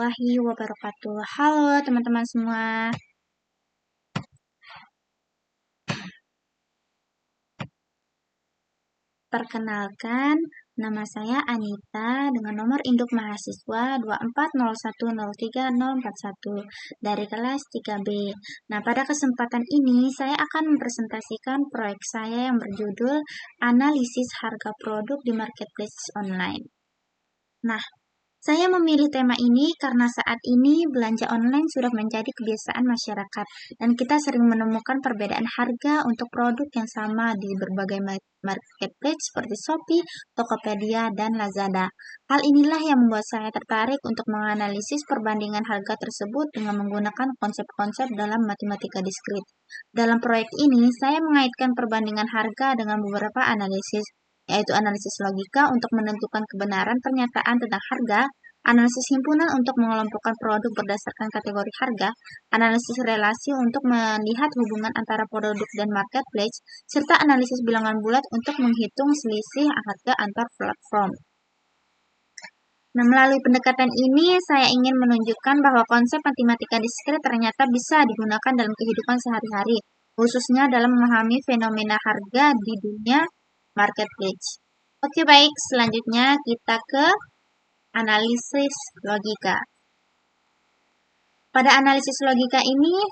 warahmatullahi wabarakatuh. Halo teman-teman semua. Perkenalkan, nama saya Anita dengan nomor induk mahasiswa 2401034041 dari kelas 3B. Nah, pada kesempatan ini saya akan mempresentasikan proyek saya yang berjudul Analisis Harga Produk di Marketplace Online. Nah, saya memilih tema ini karena saat ini belanja online sudah menjadi kebiasaan masyarakat dan kita sering menemukan perbedaan harga untuk produk yang sama di berbagai marketplace seperti Shopee, Tokopedia, dan Lazada. Hal inilah yang membuat saya tertarik untuk menganalisis perbandingan harga tersebut dengan menggunakan konsep-konsep dalam matematika diskrit. Dalam proyek ini, saya mengaitkan perbandingan harga dengan beberapa analisis, yaitu analisis logika untuk menentukan kebenaran pernyataan tentang harga, analisis himpunan untuk mengelompokkan produk berdasarkan kategori harga, analisis relasi untuk melihat hubungan antara produk dan marketplace, serta analisis bilangan bulat untuk menghitung selisih harga antar platform. Nah, melalui pendekatan ini, saya ingin menunjukkan bahwa konsep matematika diskrit ternyata bisa digunakan dalam kehidupan sehari-hari, khususnya dalam memahami fenomena harga di dunia marketplace. Oke, baik. Selanjutnya kita ke analisis logika. Pada analisis logika ini,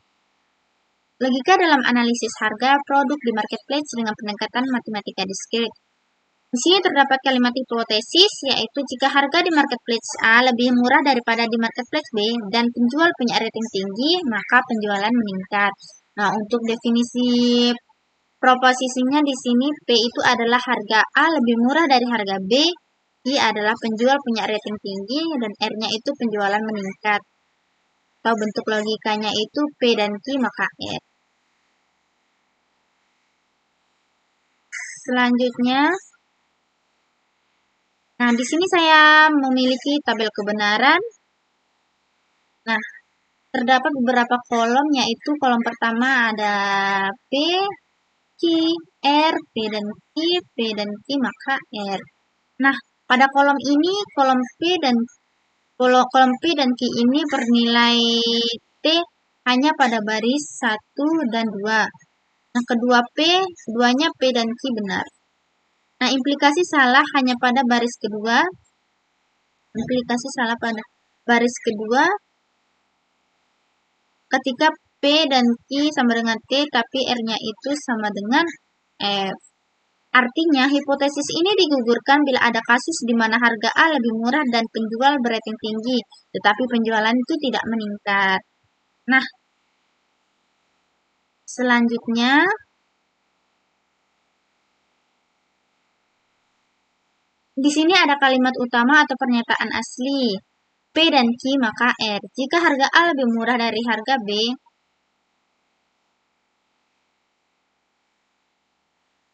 logika dalam analisis harga produk di marketplace dengan pendekatan matematika diskrit. Di sini terdapat kalimat hipotesis, yaitu jika harga di marketplace A lebih murah daripada di marketplace B dan penjual punya rating tinggi, maka penjualan meningkat. Nah, untuk definisi proposisinya di sini P itu adalah harga A lebih murah dari harga B, Q adalah penjual punya rating tinggi, dan R-nya itu penjualan meningkat. Atau bentuk logikanya itu P dan Q maka R. Selanjutnya, nah di sini saya memiliki tabel kebenaran. Nah, terdapat beberapa kolom, yaitu kolom pertama ada P, Q, R, P dan Q maka R. Nah, pada kolom ini, kolom P dan Q ini bernilai T hanya pada baris 1 dan 2. Nah, keduanya P dan Q benar. Nah, implikasi salah hanya pada baris kedua. Implikasi salah pada baris kedua ketika P dan Q sama dengan T, tapi R-nya itu sama dengan F. Artinya, hipotesis ini digugurkan bila ada kasus di mana harga A lebih murah dan penjual berating tinggi, tetapi penjualan itu tidak meningkat. Nah, selanjutnya, di sini ada kalimat utama atau pernyataan asli. P dan Q maka R. Jika harga A lebih murah dari harga B,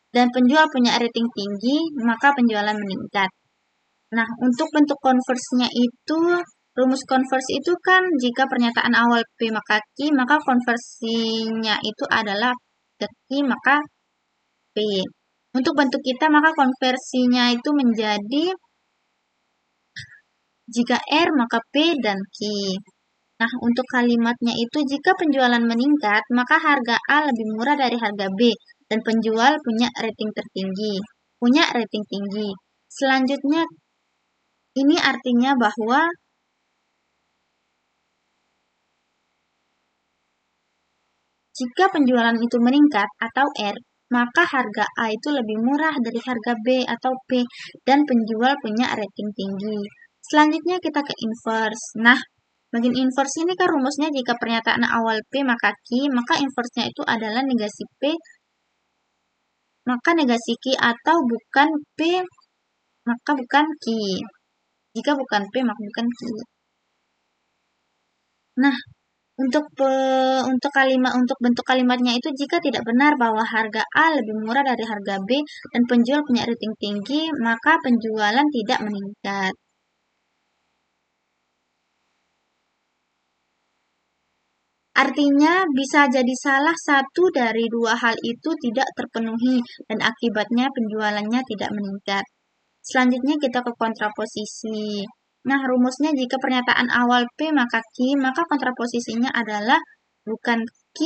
dan penjual punya rating tinggi, maka penjualan meningkat. Nah, untuk bentuk konversinya itu, rumus konversi itu kan jika pernyataan awal P maka Q, maka konversinya itu adalah ke Q maka P. Untuk bentuk kita, maka konversinya itu menjadi jika R maka P dan Q. Nah, untuk kalimatnya itu jika penjualan meningkat, maka harga A lebih murah dari harga B dan penjual punya rating tinggi. Selanjutnya, ini artinya bahwa jika penjualan itu meningkat atau R, maka harga A itu lebih murah dari harga B atau P dan penjual punya rating tinggi. Selanjutnya kita ke inverse. Nah, bagian inverse ini kan rumusnya jika pernyataan awal P maka Q, maka inverse-nya itu adalah negasi P maka negasi Q, atau bukan P maka bukan Q. Jika bukan P maka bukan Q. Nah, untuk bentuk kalimatnya itu jika tidak benar bahwa harga A lebih murah dari harga B dan penjual punya rating tinggi, maka penjualan tidak meningkat. Artinya, bisa jadi salah satu dari dua hal itu tidak terpenuhi dan akibatnya penjualannya tidak meningkat. Selanjutnya kita ke kontraposisi. Nah, rumusnya jika pernyataan awal P maka Q, maka kontraposisinya adalah bukan Q,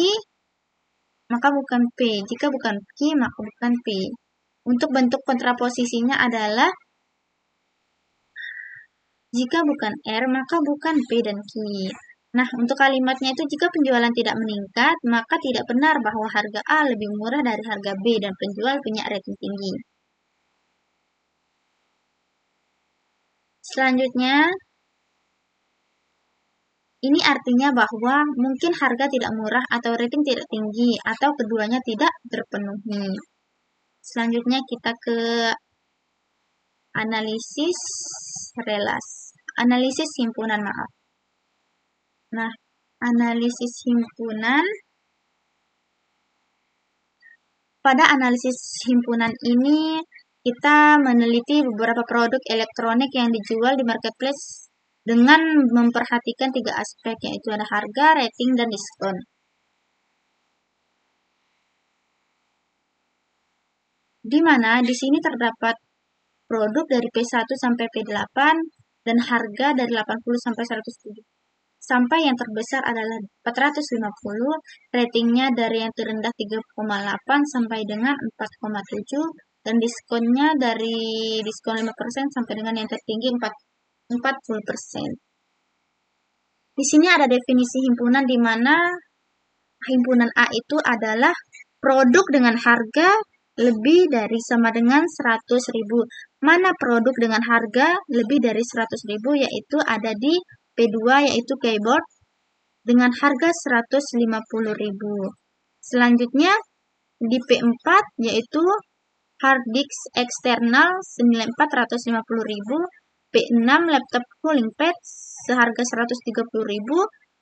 maka bukan P. Jika bukan Q, maka bukan P. Untuk bentuk kontraposisinya adalah jika bukan R, maka bukan P dan Q. Nah, untuk kalimatnya itu jika penjualan tidak meningkat, maka tidak benar bahwa harga A lebih murah dari harga B dan penjual punya rating tinggi. Selanjutnya, ini artinya bahwa mungkin harga tidak murah atau rating tidak tinggi atau keduanya tidak terpenuhi. Selanjutnya kita ke analisis himpunan, maaf. Nah, analisis himpunan. Pada analisis himpunan ini, kita meneliti beberapa produk elektronik yang dijual di marketplace dengan memperhatikan 3 aspek, yaitu ada harga, rating, dan diskon. Di mana di sini terdapat produk dari P1 sampai P8 dan harga dari 80 sampai 107. Sampai yang terbesar adalah 450, ratingnya dari yang terendah 3,8 sampai dengan 4,7, dan diskonnya dari diskon 5% sampai dengan yang tertinggi 40%. Di sini ada definisi himpunan di mana himpunan A itu adalah produk dengan harga lebih dari sama dengan 100.000. Mana produk dengan harga lebih dari 100.000 yaitu ada di P2 yaitu keyboard dengan harga 150.000. Selanjutnya di P4 yaitu hard disk eksternal senilai 450.000, P6 laptop cooling pad seharga 130.000,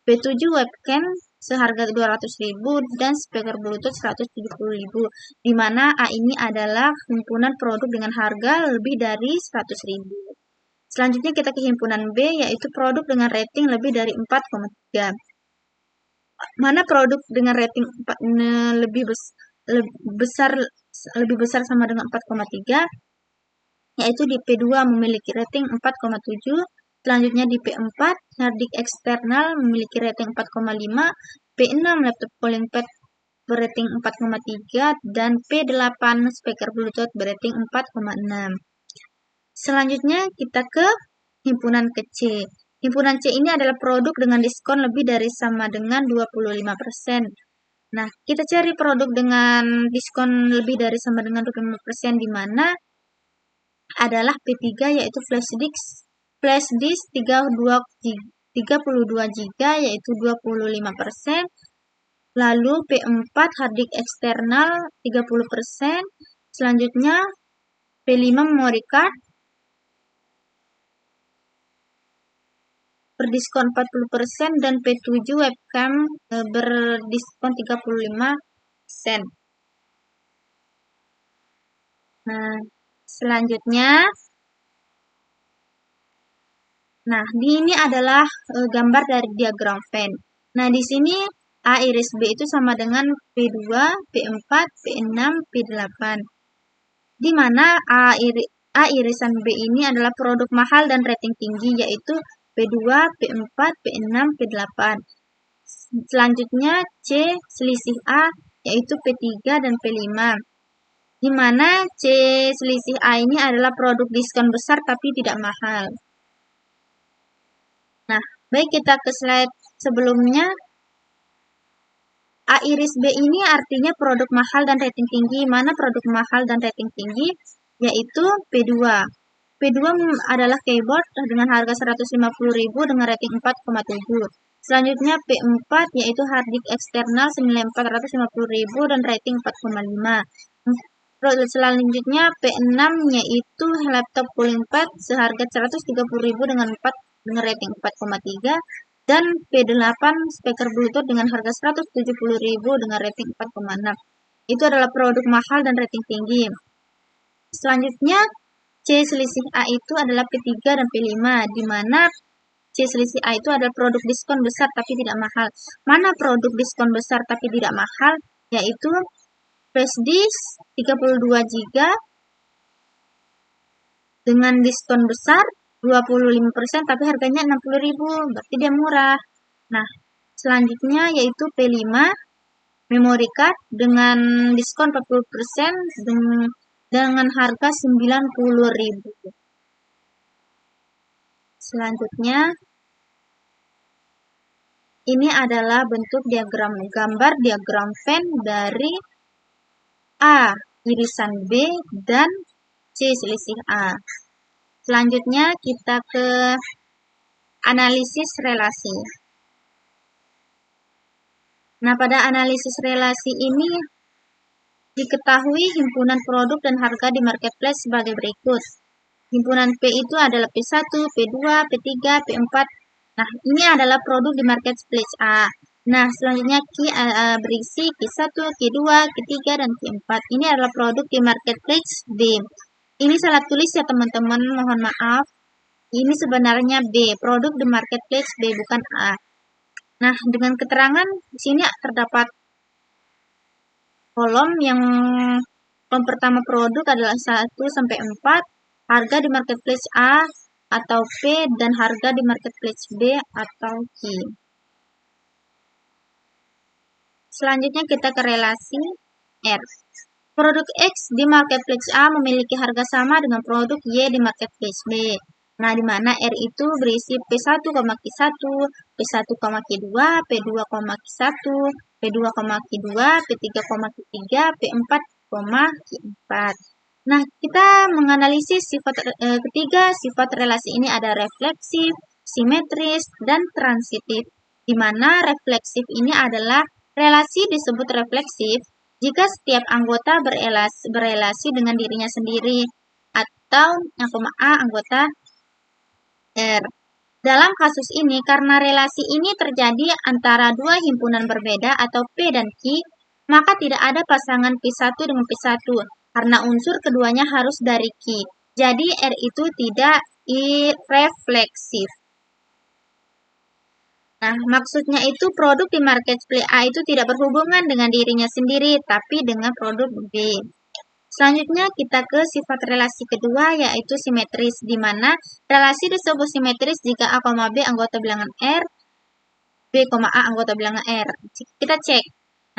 P7 webcam seharga 200.000 dan speaker bluetooth 170.000, di mana A ini adalah himpunan produk dengan harga lebih dari 100.000. Selanjutnya kita ke himpunan B yaitu produk dengan rating lebih dari 4,3. Mana produk dengan rating lebih besar sama dengan 4,3 yaitu di P2 memiliki rating 4,7, selanjutnya di P4 hard disk eksternal memiliki rating 4,5, P6 laptop cooling pad berating 4,3 dan P8 speaker bluetooth berating 4,6. Selanjutnya kita ke himpunan ke C. Himpunan C ini adalah produk dengan diskon lebih dari sama dengan 25%. Nah, kita cari produk dengan diskon lebih dari sama dengan 25% di mana adalah P3 yaitu flash disk 32 GB yaitu 25%. Lalu P4 hard disk eksternal 30%. Selanjutnya P5 memory card berdiskon 40% dan P7 webcam berdiskon 35%. Nah, selanjutnya ini adalah gambar dari diagram Venn. Nah, di sini A iris B itu sama dengan P2, P4, P6, P8. Di mana A irisan B ini adalah produk mahal dan rating tinggi yaitu P2, P4, P6, P8. Selanjutnya C selisih A yaitu P3 dan P5. Di mana C selisih A ini adalah produk diskon besar tapi tidak mahal. Nah, baik kita ke slide sebelumnya. A iris B ini artinya produk mahal dan rating tinggi. Mana produk mahal dan rating tinggi? Yaitu P2. P2 adalah keyboard dengan harga 150.000 dengan rating 4,7. Selanjutnya P4 yaitu hard disk eksternal senilai 450.000 dan rating 4,5. Selanjutnya P6 yaitu laptop cooling pad seharga 130.000 dengan rating 4,3 dan P8 speaker bluetooth dengan harga 170.000 dengan rating 4,6. Itu adalah produk mahal dan rating tinggi. Selanjutnya C selisih A itu adalah P3 dan P5, di mana C selisih A itu adalah produk diskon besar tapi tidak mahal. Mana produk diskon besar tapi tidak mahal? Yaitu flash disk 32 GB dengan diskon besar 25%, tapi harganya 60.000, berarti dia murah. Nah, selanjutnya yaitu P5 memory card dengan diskon 40% dengan harga 90.000. Selanjutnya ini adalah bentuk gambar diagram Venn dari A irisan B dan C selisih A. Selanjutnya kita ke analisis relasi. Nah, pada analisis relasi ini diketahui himpunan produk dan harga di marketplace sebagai berikut. Himpunan P itu adalah P1, P2, P3, P4. Nah, ini adalah produk di marketplace A. Nah, selanjutnya berisi Q1, Q2, Q3, dan Q4. Ini adalah produk di marketplace B. Ini salah tulis ya teman-teman, mohon maaf. Ini sebenarnya B, produk di marketplace B, bukan A. Nah, dengan keterangan di sini terdapat kolom yang pertama produk adalah 1 sampai 4, harga di marketplace A atau P, dan harga di marketplace B atau Q. Selanjutnya kita ke relasi R. Produk X di marketplace A memiliki harga sama dengan produk Y di marketplace B. Nah, di mana R itu berisi P1, Q1, P1, Q2, P2, Q1, P2, Q2, P3, Q3, P4, Q4. Nah, kita menganalisis sifat ketiga sifat relasi ini ada refleksif, simetris, dan transitif. Di mana refleksif ini adalah relasi disebut refleksif jika setiap anggota berelasi dengan dirinya sendiri atau anggota R. Dalam kasus ini, karena relasi ini terjadi antara dua himpunan berbeda atau P dan Q, maka tidak ada pasangan P1 dengan P1, karena unsur keduanya harus dari Q. Jadi, R itu tidak refleksif. Nah, maksudnya itu produk di marketplace A itu tidak berhubungan dengan dirinya sendiri, tapi dengan produk B. Selanjutnya kita ke sifat relasi kedua, yaitu simetris, di mana relasi disebut simetris jika A, B anggota bilangan R, B, A anggota bilangan R. Kita cek.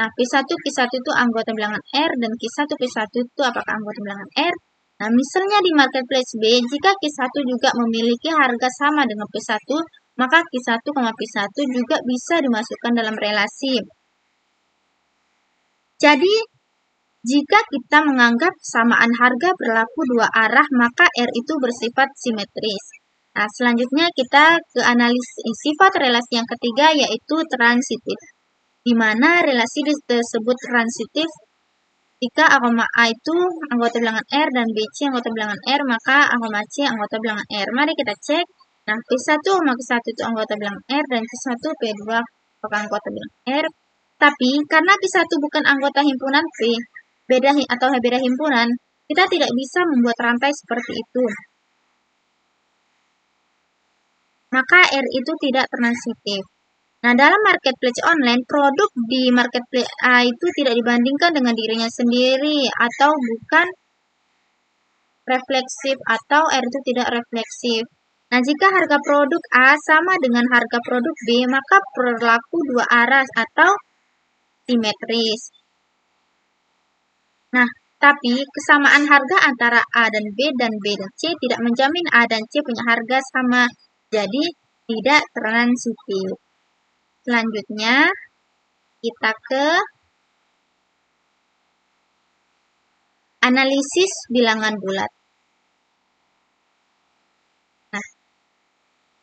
Nah, P1, Q1 itu anggota bilangan R, dan Q1, P1 itu apakah anggota bilangan R? Nah, misalnya di marketplace B, jika Q1 juga memiliki harga sama dengan P1, maka Q1, P1 juga bisa dimasukkan dalam relasi. Jadi, jika kita menganggap samaan harga berlaku dua arah, maka R itu bersifat simetris. Nah, selanjutnya kita ke analisis sifat relasi yang ketiga, yaitu transitif. Di mana relasi disebut transitif jika A, itu anggota bilangan R dan BC anggota bilangan R, maka A, C anggota bilangan R. Mari kita cek. Nah, P1, Q1 itu anggota bilangan R, dan Q1, P2 bukan anggota bilangan R. Tapi, karena Q1 bukan anggota himpunan P, beda himpunan, kita tidak bisa membuat rantai seperti itu. Maka R itu tidak transitif. Nah, dalam marketplace online, produk di marketplace A itu tidak dibandingkan dengan dirinya sendiri atau bukan refleksif, atau R itu tidak refleksif. Nah, jika harga produk A sama dengan harga produk B, maka berlaku dua arah atau simetris. Nah, tapi kesamaan harga antara A dan B dan B dan C tidak menjamin A dan C punya harga sama. Jadi, tidak transitif. Selanjutnya, kita ke analisis bilangan bulat. Nah,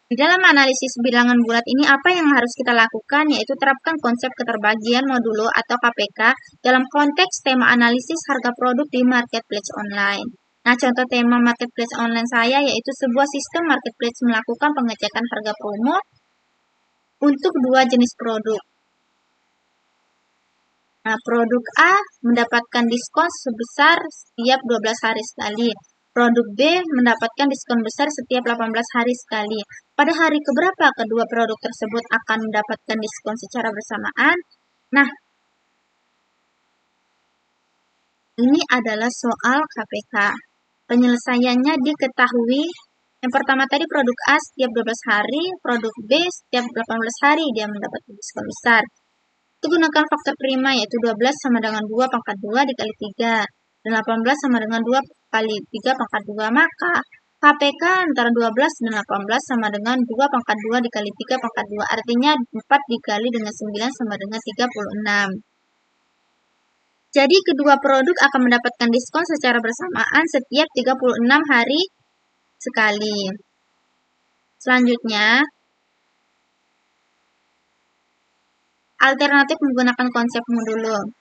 di dalam analisis bilangan bulat ini apa yang harus kita lakukan, yaitu terapkan konsep keterbagian modulo atau KPK dalam konteks tema analisis harga produk di marketplace online. Nah, contoh tema marketplace online saya yaitu sebuah sistem marketplace melakukan pengecekan harga promo untuk dua jenis produk. Nah, produk A mendapatkan diskon sebesar setiap 12 hari sekali. Produk B mendapatkan diskon besar setiap 18 hari sekali. Pada hari keberapa kedua produk tersebut akan mendapatkan diskon secara bersamaan? Nah, ini adalah soal KPK. Penyelesaiannya diketahui Yang pertama tadi produk A setiap 12 hari, produk B setiap 18 hari dia mendapat diskon besar. Itu gunakan faktor prima yaitu 12 sama dengan 2 pangkat 2 dikali 3. Dan 18 sama dengan 2 kali 3 pangkat 2. Maka KPK antara 12 dan 18 sama dengan 2 pangkat 2 dikali 3 pangkat 2. Artinya 4 dikali dengan 9 sama dengan 36. Jadi kedua produk akan mendapatkan diskon secara bersamaan setiap 36 hari sekali. Selanjutnya, alternatif menggunakan konsep modulo.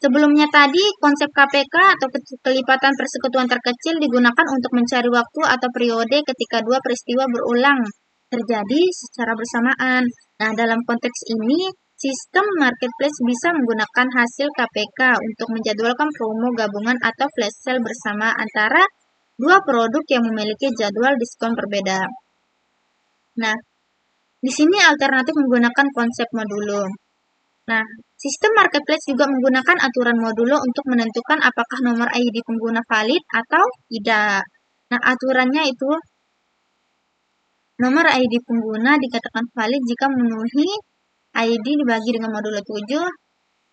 Sebelumnya tadi, konsep KPK atau kelipatan persekutuan terkecil digunakan untuk mencari waktu atau periode ketika dua peristiwa berulang terjadi secara bersamaan. Nah, dalam konteks ini, sistem marketplace bisa menggunakan hasil KPK untuk menjadwalkan promo gabungan atau flash sale bersama antara dua produk yang memiliki jadwal diskon berbeda. Nah, di sini alternatif menggunakan konsep modulo. Nah, sistem marketplace juga menggunakan aturan modulo untuk menentukan apakah nomor ID pengguna valid atau tidak. Nah, aturannya itu nomor ID pengguna dikatakan valid jika memenuhi ID dibagi dengan modulo 7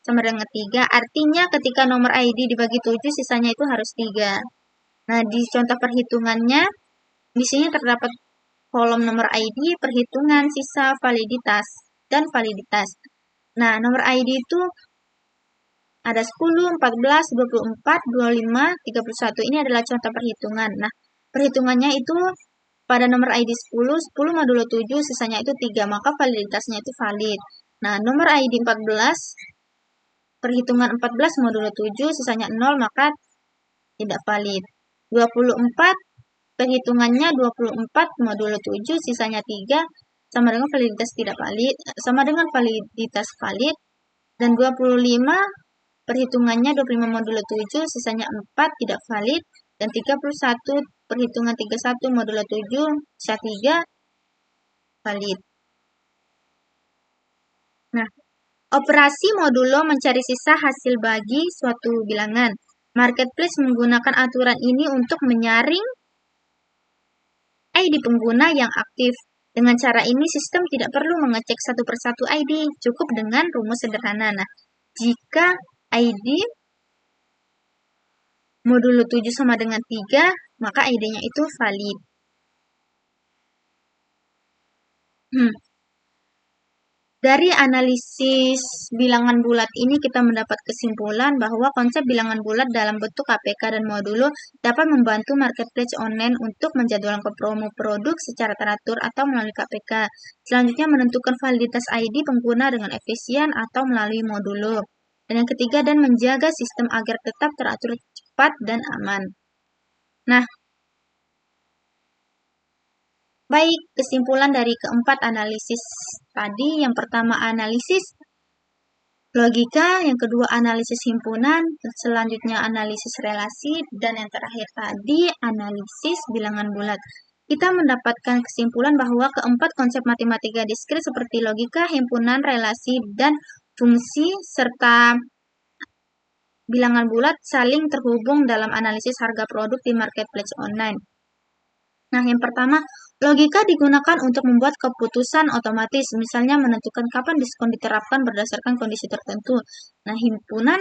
sama dengan 3. Artinya ketika nomor ID dibagi 7, sisanya itu harus 3. Nah, di contoh perhitungannya, di sini terdapat kolom nomor ID, perhitungan, sisa, validitas, dan validitas. Nah, nomor ID itu ada 10, 14, 24, 25, 31. Ini adalah contoh perhitungan. Nah, perhitungannya itu pada nomor ID 10, 10 modulo 7, sisanya itu 3, maka validitasnya itu valid. Nah, nomor ID 14, perhitungan 14 modulo 7, sisanya 0, maka tidak valid. 24, perhitungannya 24 modulo 7, sisanya 3, sama dengan validitas tidak valid, sama dengan validitas valid. Dan 25, perhitungannya 25 modulo 7, sisanya 4, tidak valid. Dan 31, perhitungan 31 modulo 7, sisa 3, valid. Nah, operasi modulo mencari sisa hasil bagi suatu bilangan. Marketplace menggunakan aturan ini untuk menyaring ID pengguna yang aktif. Dengan cara ini, sistem tidak perlu mengecek satu persatu ID, cukup dengan rumus sederhana. Nah, jika ID modulo 7 sama dengan 3, maka ID-nya itu valid. Dari analisis bilangan bulat ini kita mendapat kesimpulan bahwa konsep bilangan bulat dalam bentuk KPK dan modulo dapat membantu marketplace online untuk menjadwalkan promo produk secara teratur atau melalui KPK. Selanjutnya menentukan validitas ID pengguna dengan efisien atau melalui modulo. Dan yang ketiga, dan menjaga sistem agar tetap teratur, cepat, dan aman. Nah, baik, kesimpulan dari keempat analisis tadi. Yang pertama analisis logika, yang kedua analisis himpunan, selanjutnya analisis relasi, dan yang terakhir tadi analisis bilangan bulat. Kita mendapatkan kesimpulan bahwa keempat konsep matematika diskrit seperti logika, himpunan, relasi, dan fungsi, serta bilangan bulat saling terhubung dalam analisis harga produk di marketplace online. Nah, yang pertama, logika digunakan untuk membuat keputusan otomatis, misalnya menentukan kapan diskon diterapkan berdasarkan kondisi tertentu. Nah, himpunan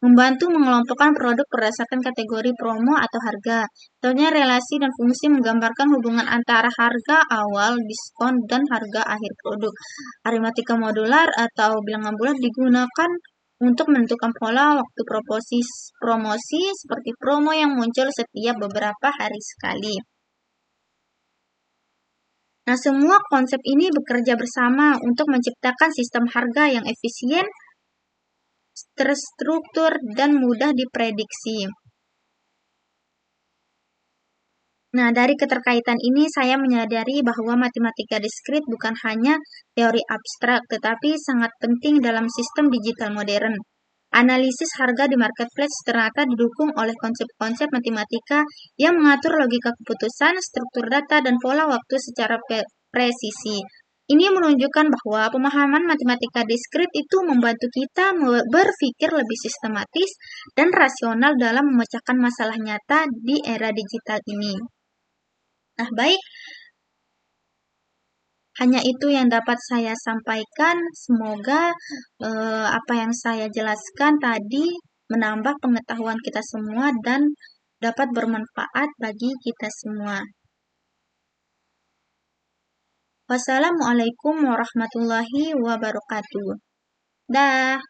membantu mengelompokkan produk berdasarkan kategori promo atau harga. Contohnya relasi dan fungsi menggambarkan hubungan antara harga awal, diskon, dan harga akhir produk. Aritmatika modular atau bilangan bulat digunakan untuk menentukan pola waktu promosi seperti promo yang muncul setiap beberapa hari sekali. Nah, semua konsep ini bekerja bersama untuk menciptakan sistem harga yang efisien, terstruktur, dan mudah diprediksi. Nah, dari keterkaitan ini saya menyadari bahwa matematika diskrit bukan hanya teori abstrak, tetapi sangat penting dalam sistem digital modern. Analisis harga di marketplace ternyata didukung oleh konsep-konsep matematika yang mengatur logika keputusan, struktur data, dan pola waktu secara presisi. Ini menunjukkan bahwa pemahaman matematika diskrit itu membantu kita berpikir lebih sistematis dan rasional dalam memecahkan masalah nyata di era digital ini. Nah, baik, hanya itu yang dapat saya sampaikan. Semoga apa yang saya jelaskan tadi menambah pengetahuan kita semua dan dapat bermanfaat bagi kita semua. Wassalamualaikum warahmatullahi wabarakatuh. Dah.